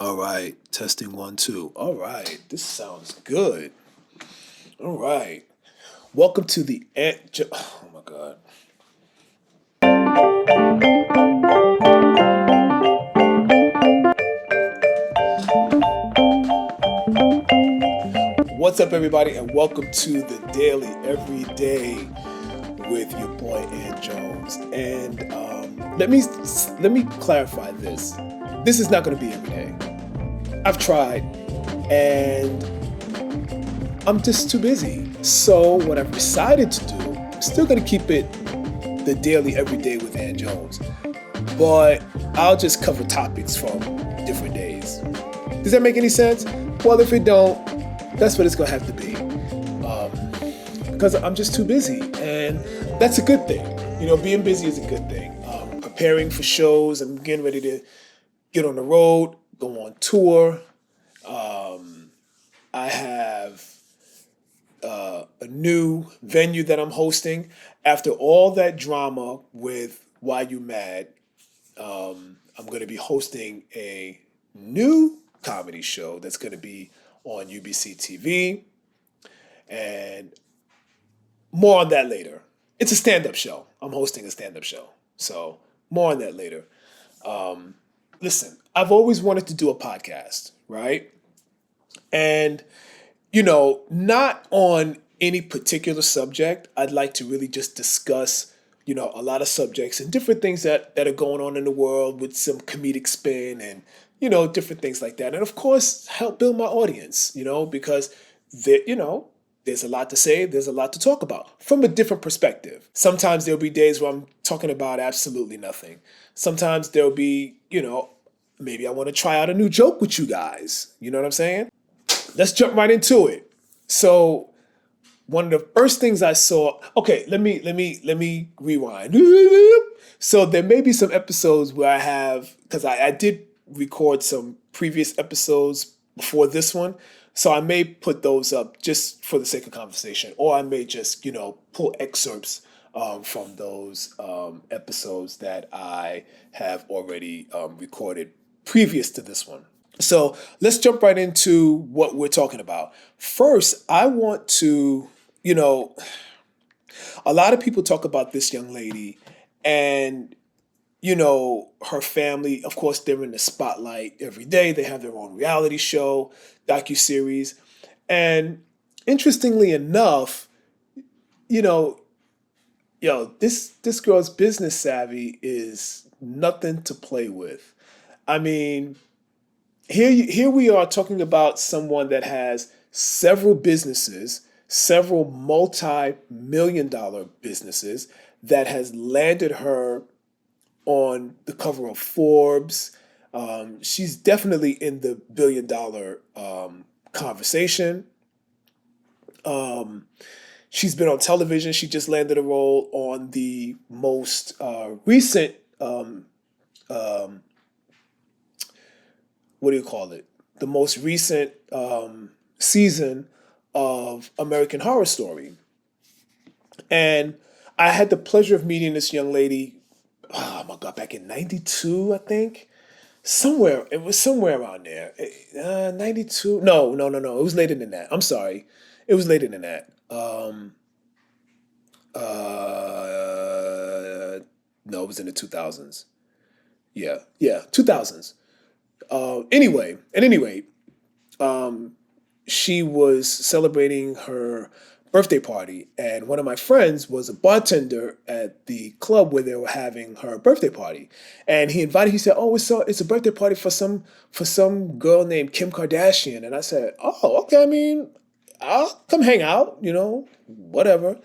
All right, testing 1, 2. All right, this sounds good. All right, welcome to the Oh my God. What's up, everybody, and welcome to the Daily Everyday with your boy Ant Jones. And let me clarify this. This is not going to be every day. I've tried, and I'm just too busy. So what I've decided to do, I'm still going to keep it the Daily Everyday with Ant Jones, but I'll just cover topics from different days. Does that make any sense? Well, if it don't, that's what it's gonna have to be. Because I'm just too busy, and that's a good thing. Being busy is a good thing. Preparing for shows, I'm getting ready to get on the road, go on tour. I have a new venue that I'm hosting. After all that drama with Why You Mad, I'm going to be hosting a new comedy show that's going to be on UBC TV, and more on that later. It's a stand-up show. I'm hosting a stand-up show, so more on that later. Listen, I've always wanted to do a podcast, right? And not on any particular subject. I'd like to really just discuss, a lot of subjects and different things that are going on in the world with some comedic spin and, different things like that. And of course, help build my audience, because there's a lot to say, there's a lot to talk about from a different perspective. Sometimes there'll be days where I'm talking about absolutely nothing. Sometimes there'll be, maybe I want to try out a new joke with you guys. You know what I'm saying? Let's jump right into it. So one of the first things I saw, okay, let me rewind. So there may be some episodes where I have, because I did record some previous episodes before this one, so I may put those up just for the sake of conversation, or I may just, pull excerpts from those episodes that I have already recorded previous to this one. So let's jump right into what we're talking about. First, I want to, a lot of people talk about this young lady and, her family. Of course, they're in the spotlight every day. They have their own reality show, docuseries. And interestingly enough, this girl's business savvy is nothing to play with. I mean, here we are talking about someone that has several businesses, several multi-million-dollar businesses that has landed her on the cover of Forbes. She's definitely in the billion-dollar conversation. She's been on television. She just landed a role on the most recent what do you call it? The most recent season of American Horror Story. And I had the pleasure of meeting this young lady, oh my God, back in 92, I think. It was somewhere around there. 92? No. It was later than that. I'm sorry. It was later than that. No, it was in the 2000s. Yeah, 2000s. Anyway, she was celebrating her birthday party, and one of my friends was a bartender at the club where they were having her birthday party, and he said, "Oh, it's a birthday party for some girl named Kim Kardashian," and I said, "Oh, okay. I mean, I'll come hang out, whatever."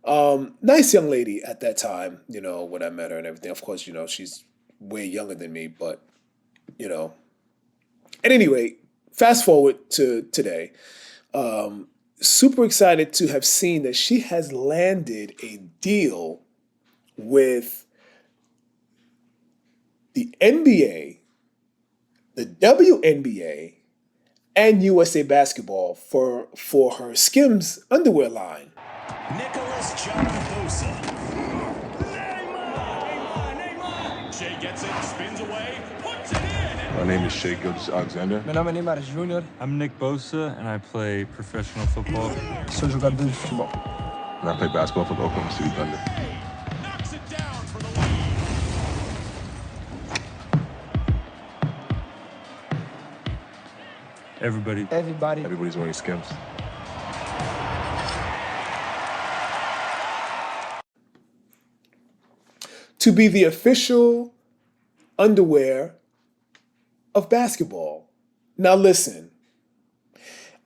Nice young lady at that time, when I met her and everything. Of course, she's way younger than me, but at any rate, fast forward to today. Super excited to have seen that she has landed a deal with the NBA, the WNBA, and USA Basketball for her Skims underwear line. Nicholas John Bosa. Neymar! Shea gets it, spins away, puts it in. My name is Shea Gilgeous-Alexander. Meu nome é Neymar Júnior. I'm Nick Bosa, and I play professional football. Sou jogador de futebol. And I play basketball for the Oklahoma City Thunder. Knocks it down for the lead. Everybody's wearing Skims. To be the official underwear of basketball. Now listen,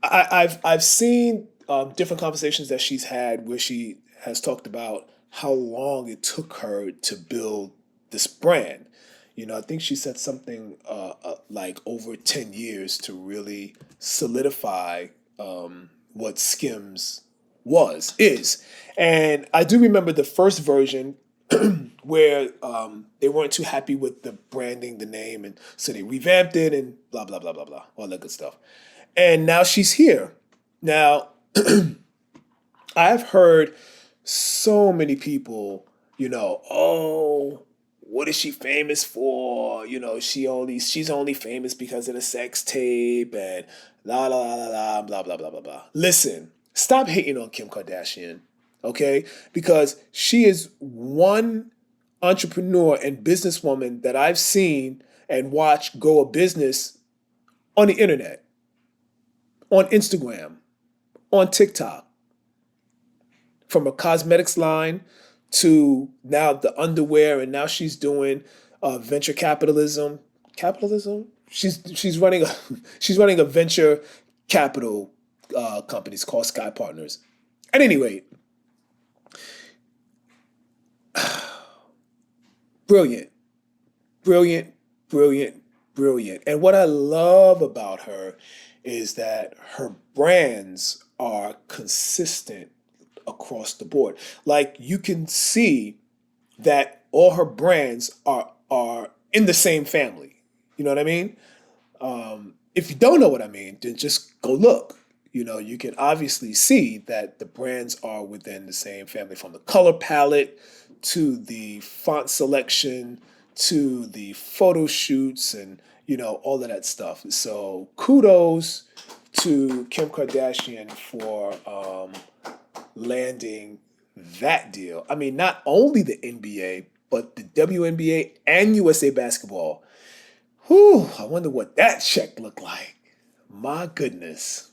I've seen different conversations that she's had where she has talked about how long it took her to build this brand. You know, I think she said something like over 10 years to really solidify what Skims is. And I do remember the first version where they weren't too happy with the branding, the name, and so they revamped it and blah, blah, blah, blah, blah, all that good stuff. And now she's here. Now, I've heard so many people, you know, oh, what is she famous for? You know, she's only famous because of the sex tape and la la la la blah blah blah blah blah. Listen, stop hating on Kim Kardashian, okay? Because she is one entrepreneur and businesswoman that I've seen and watched grow a business on the internet, on Instagram, on TikTok, from a cosmetics line to now the underwear, and now she's doing venture capitalism. Capitalism? She's running a venture capital company. It's called Sky Partners. At any rate, brilliant, brilliant, brilliant, brilliant. And what I love about her is that her brands are consistent across the board. Like, you can see that all her brands are in the same family. You know what I mean? If you don't know what I mean, then just go look. You know, you can obviously see that the brands are within the same family, from the color palette to the font selection to the photo shoots and, you know, all of that stuff. So kudos to Kim Kardashian for landing that deal. I mean, not only the NBA, but the WNBA and USA Basketball. Whew, I wonder what that check looked like. My goodness.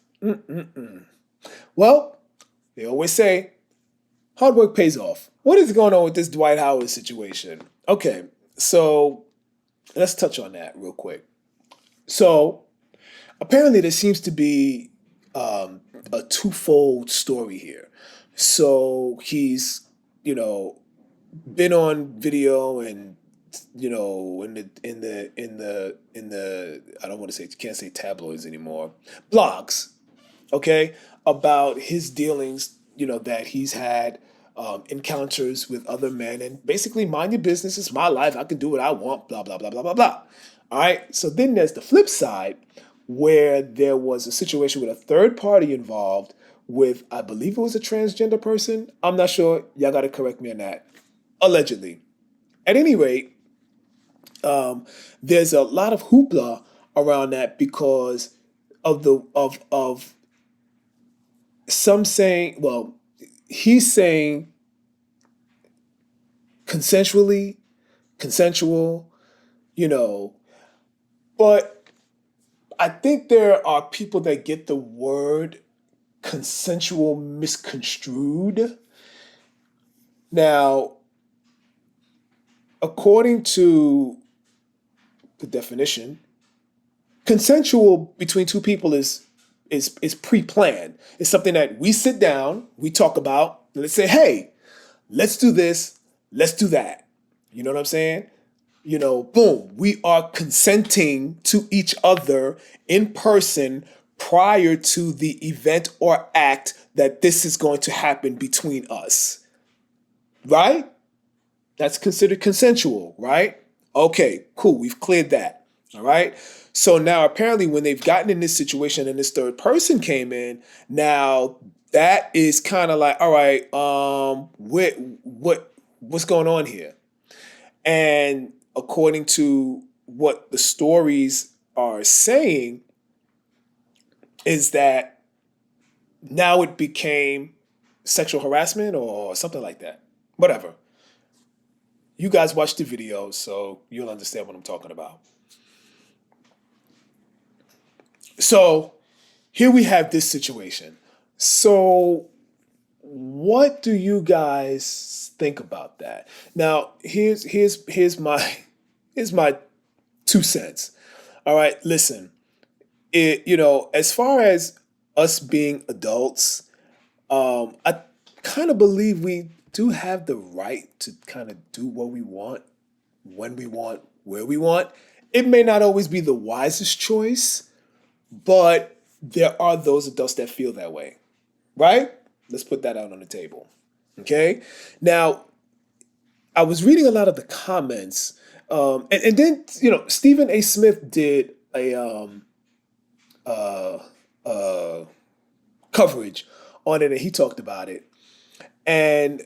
Well, they always say, hard work pays off. What is going on with this Dwight Howard situation? Okay, so let's touch on that real quick. So apparently there seems to be a twofold story here. So he's, you know, been on video and, you know, in the I don't want to say, can't say tabloids anymore, blogs, okay, about his dealings, you know, that he's had encounters with other men, and basically, mind your business, it's my life, I can do what I want, blah blah blah blah blah blah. All right, so then there's the flip side, where there was a situation with a third party involved with, I believe it was a transgender person. I'm not sure. Y'all got to correct me on that. Allegedly. At any rate, there's a lot of hoopla around that because of some saying, well, he's saying consensual, you know, but I think there are people that get the word consensual misconstrued. Now, according to the definition, consensual between two people is pre-planned. It's something that we sit down, we talk about, and let's say, hey, let's do this, let's do that. You know what I'm saying? You know, boom, we are consenting to each other in person prior to the event or act that this is going to happen between us. Right? That's considered consensual, right? Okay, cool, we've cleared that. All right? So now apparently when they've gotten in this situation and this third person came in, now that is kind of like, all right, what's going on here? And according to what the stories are saying, is that now it became sexual harassment or something like that. Whatever. You guys watch the video, so you'll understand what I'm talking about. So here we have this situation. So what do you guys think about that? Now, here's my 2 cents. All right, listen. As far as us being adults, I kind of believe we do have the right to kind of do what we want, when we want, where we want. It may not always be the wisest choice, but there are those adults that feel that way, right? Let's put that out on the table, okay? Now, I was reading a lot of the comments, and then, Stephen A. Smith did a coverage on it, and he talked about it. And,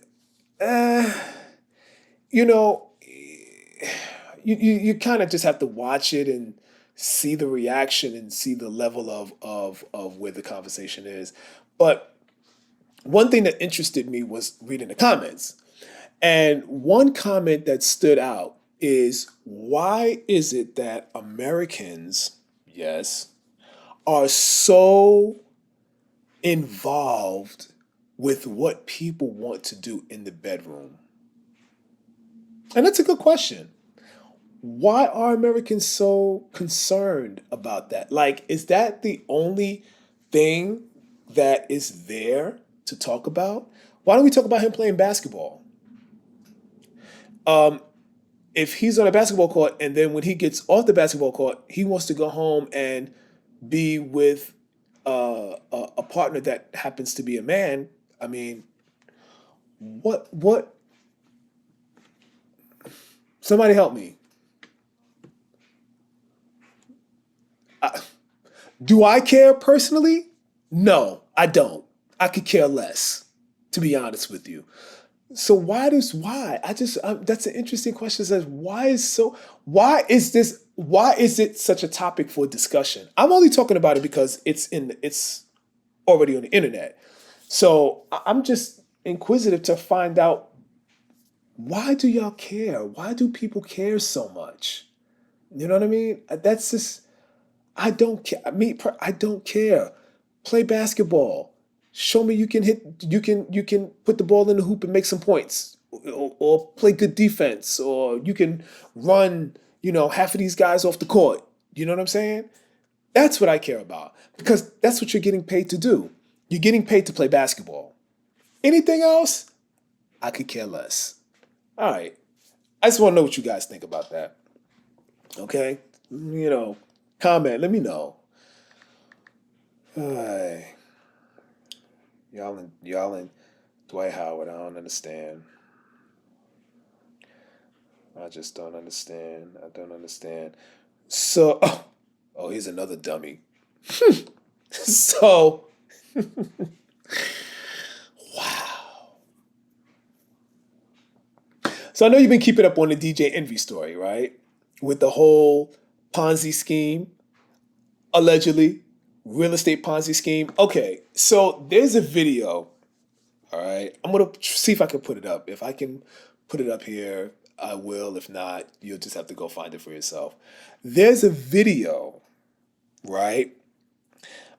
you kind of just have to watch it and see the reaction and see the level of where the conversation is. But one thing that interested me was reading the comments. And one comment that stood out is, why is it that Americans, yes, are so involved with what people want to do in the bedroom? And that's a good question. Why are Americans so concerned about that? Like, is that the only thing that is there to talk about? Why don't we talk about him playing basketball? If he's on a basketball court and then when he gets off the basketball court, he wants to go home and be with a partner that happens to be a man, I mean, what? Somebody help me. Do I care personally? No, I don't. I could care less, to be honest with you. So why? That's an interesting question. It says, why is it such a topic for discussion? I'm only talking about it because it's already on the internet. So I'm just inquisitive to find out, why do y'all care? Why do people care so much? You know what I mean? That's just, I don't care. I don't care. Play basketball. Show me you can put the ball in the hoop and make some points, or play good defense, or you can run, half of these guys off the court. You know what I'm saying? That's what I care about, because that's what you're getting paid to do. You're getting paid to play basketball. Anything else, I could care less. All right. I just want to know what you guys think about that. Okay? Comment. Let me know. All right. Y'all and Dwight Howard, I don't understand. I just don't understand. I don't understand. So, here's another dummy. So, wow. So I know you've been keeping up on the DJ Envy story, right? With the whole Ponzi scheme, allegedly. Real estate Ponzi scheme. Okay, so there's a video. All right, I'm gonna see if I can put it up. If I can put it up here, I will. If not, you'll just have to go find it for yourself. There's a video, right,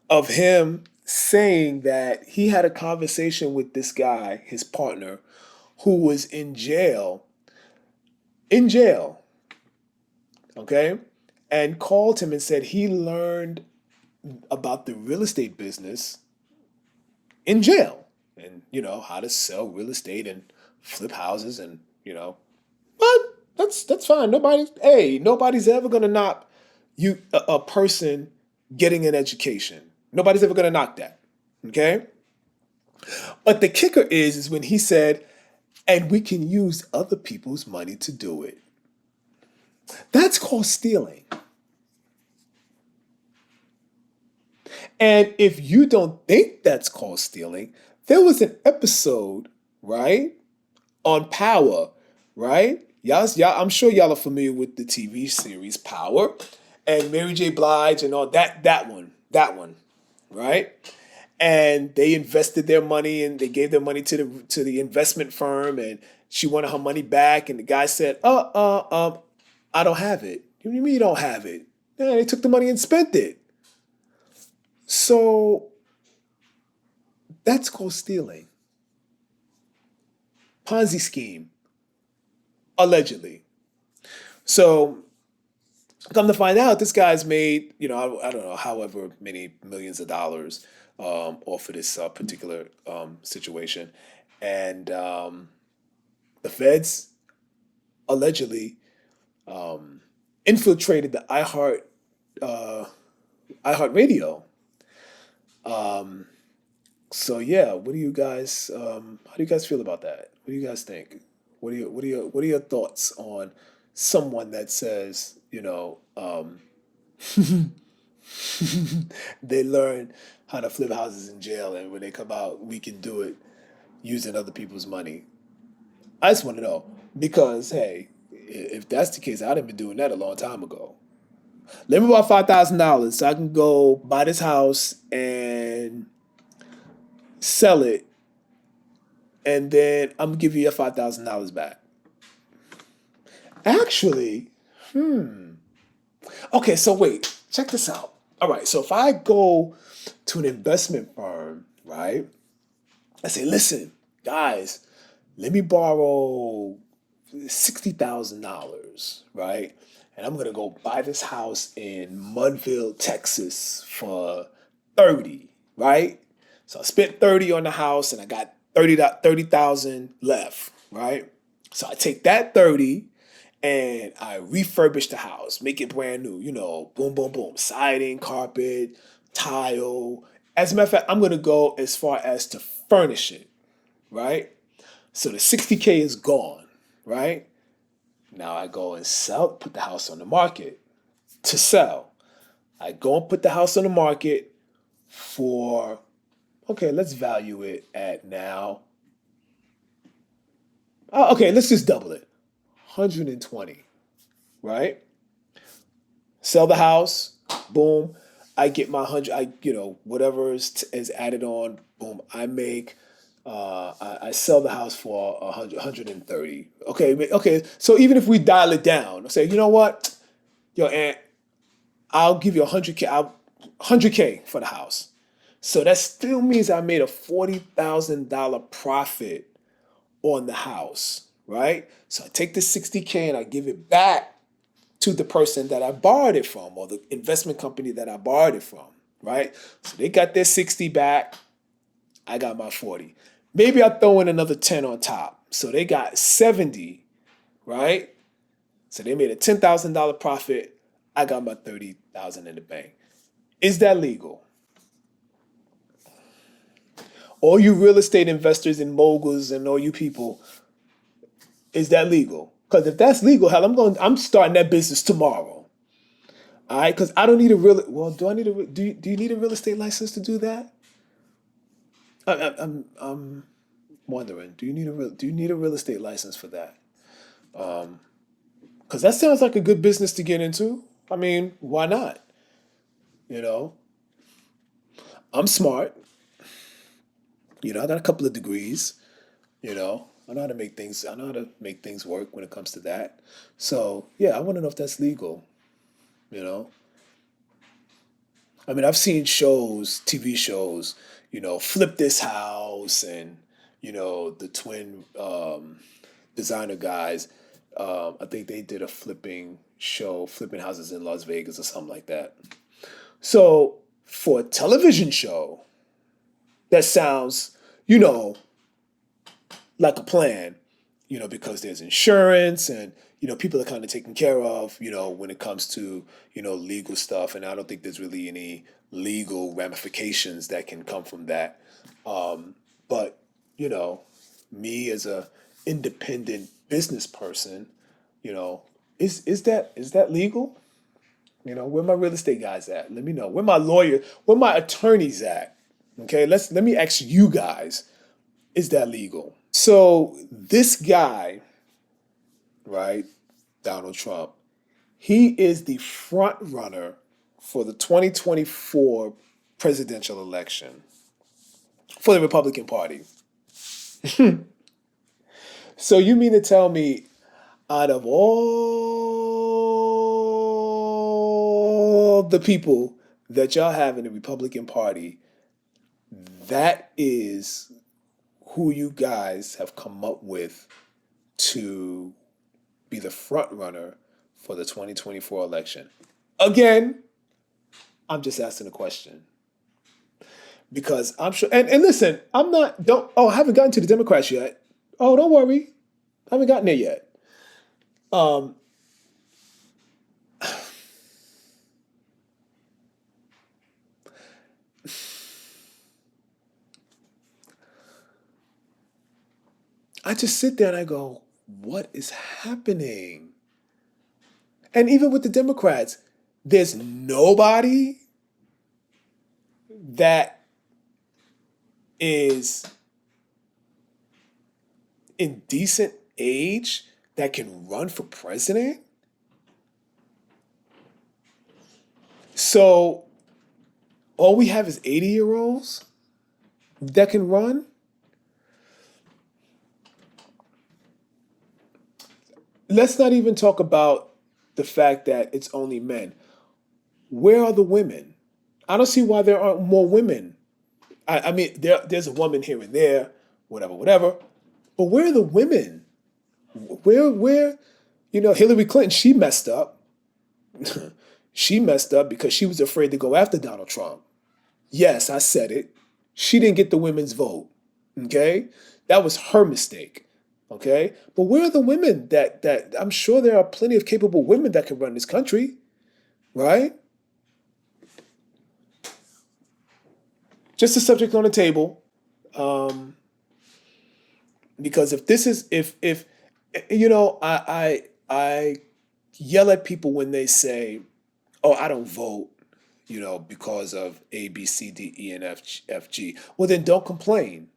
of him saying that he had a conversation with this guy, his partner, who was in jail. Okay, and called him and said he learned about the real estate business in jail, and how to sell real estate and flip houses, and but that's fine. Nobody's ever gonna knock you a person getting an education. Nobody's ever gonna knock that. Okay? But the kicker is when he said, and we can use other people's money to do it. That's called stealing. And if you don't think that's called stealing, there was an episode, right, on Power, right, Y'all, I'm sure y'all are familiar with the TV series Power and Mary J. Blige and all that one, right? And they invested their money and they gave their money to the investment firm, and she wanted her money back, and the guy said, I don't have it. What do you mean you don't have it? Yeah, they took the money and spent it. So that's called stealing. Ponzi scheme, allegedly. So come to find out, this guy's made, I don't know, however many millions of dollars off of this particular situation. And the feds allegedly infiltrated the iHeart radio. So yeah, what do you guys? How do you guys feel about that? What do you guys think? What are your thoughts on someone that says, they learn how to flip houses in jail, and when they come out, we can do it using other people's money? I just want to know, because hey, if that's the case, I'd have been doing that a long time ago. Let me borrow $5,000 so I can go buy this house and sell it, and then I'm gonna give you your $5,000 back. Actually, okay, so wait, check this out. All right, so if I go to an investment firm, right, I say, listen, guys, let me borrow $60,000, right? And I'm gonna go buy this house in Mudville, Texas for 30, right? So I spent 30 on the house and I got 30,000 left, right? So I take that 30 and I refurbish the house, make it brand new, boom, boom, boom, siding, carpet, tile. As a matter of fact, I'm gonna go as far as to furnish it, right? So the 60K is gone, right? Now I go and put the house on the market to sell. I go and put the house on the market for, okay, let's value it at now. Okay, let's just double it. 120, right? Sell the house, boom. I get my 100, whatever is added on, boom. I make, I sell the house for 130. Okay. So even if we dial it down, say, you know what, yo, Aunt, I'll give you 100K for the house. So that still means I made a $40,000 profit on the house, right? So I take the 60K and I give it back to the person that I borrowed it from, or the investment company that I borrowed it from, right? So they got their 60 back, I got my 40. Maybe I throw in another 10 on top. So they got 70, right? So they made a $10,000 profit, I got my 30,000 in the bank. Is that legal? All you real estate investors and moguls and all you people, is that legal? Because if that's legal, hell, I'm starting that business tomorrow. All right, because I don't need do you need a real estate license to do that? I'm wondering, do you need a real estate license for that? Because that sounds like a good business to get into. I mean, why not? I'm smart. I got a couple of degrees. I know how to make things. I know how to make things work when it comes to that. So yeah, I want to know if that's legal. I mean, I've seen TV shows. Flip this house, and the twin designer guys. I think they did a flipping houses in Las Vegas or something like that. So for a television show, that sounds, like a plan, because there's insurance and, people are kind of taken care of, when it comes to, legal stuff. And I don't think there's really any legal ramifications that can come from that. But, me as a independent business person, is that legal? Where my real estate guys at? Let me know. Where my attorneys at? Okay, let me ask you guys, is that legal? So this guy right? Donald Trump. He is the front runner for the 2024 presidential election for the Republican Party. So you mean to tell me out of all the people that y'all have in the Republican Party, that is who you guys have come up with to be the front runner for the 2024 election? Again, I'm just asking a question. Because I'm sure, and listen, I haven't gotten to the Democrats yet. Oh, don't worry. I haven't gotten there yet. I just sit there and I go, what is happening? And even with the Democrats, there's nobody that is in decent age that can run for president. So all we have is 80-year-olds that can run. Let's not even talk about the fact that it's only men. Where are the women? I don't see why there aren't more women. I mean, there's a woman here and there, whatever. But where are the women? Where, Hillary Clinton, she messed up. She messed up because she was afraid to go after Donald Trump. Yes, I said it. She didn't get the women's vote. Okay? That was her mistake. Okay? But where are the women that I'm sure there are plenty of capable women that can run this country, right? Just a subject on the table. Because I yell at people when they say, oh, I don't vote, because of A, B, C, D, E, and F, G. Well, then don't complain.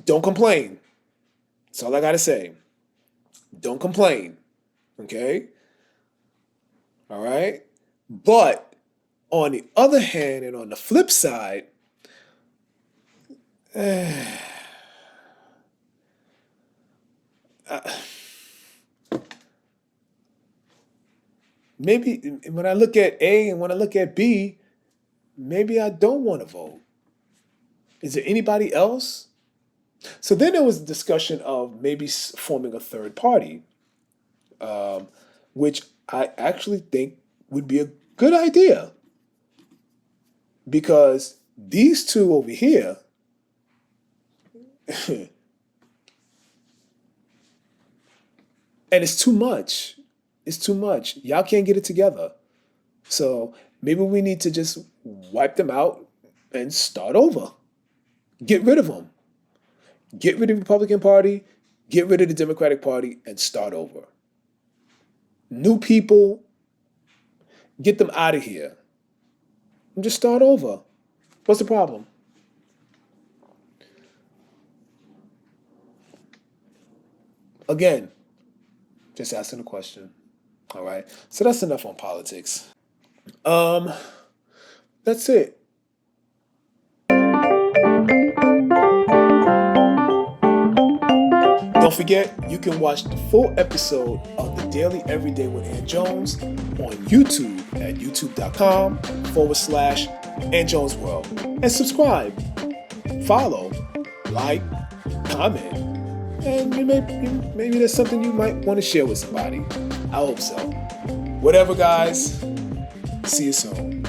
Don't complain. That's all I got to say. Don't complain. Okay? All right? But on the other hand, and on the flip side, maybe when I look at A and when I look at B, maybe I don't want to vote. Is there anybody else? So then there was a discussion of maybe forming a third party, which I actually think would be a good idea. Because these two over here, and it's too much. It's too much. Y'all can't get it together. So maybe we need to just wipe them out and start over. Get rid of them. Get rid of the Republican Party, get rid of the Democratic Party, and start over. New people, get them out of here. And just start over. What's the problem? Again, just asking a question. All right. So that's enough on politics. That's it. Don't forget, you can watch the full episode of The Daily Everyday with Ann Jones on YouTube at youtube.com/Ann Jones World. And subscribe, follow, like, comment, and maybe there's something you might want to share with somebody. I hope so. Whatever, guys. See you soon.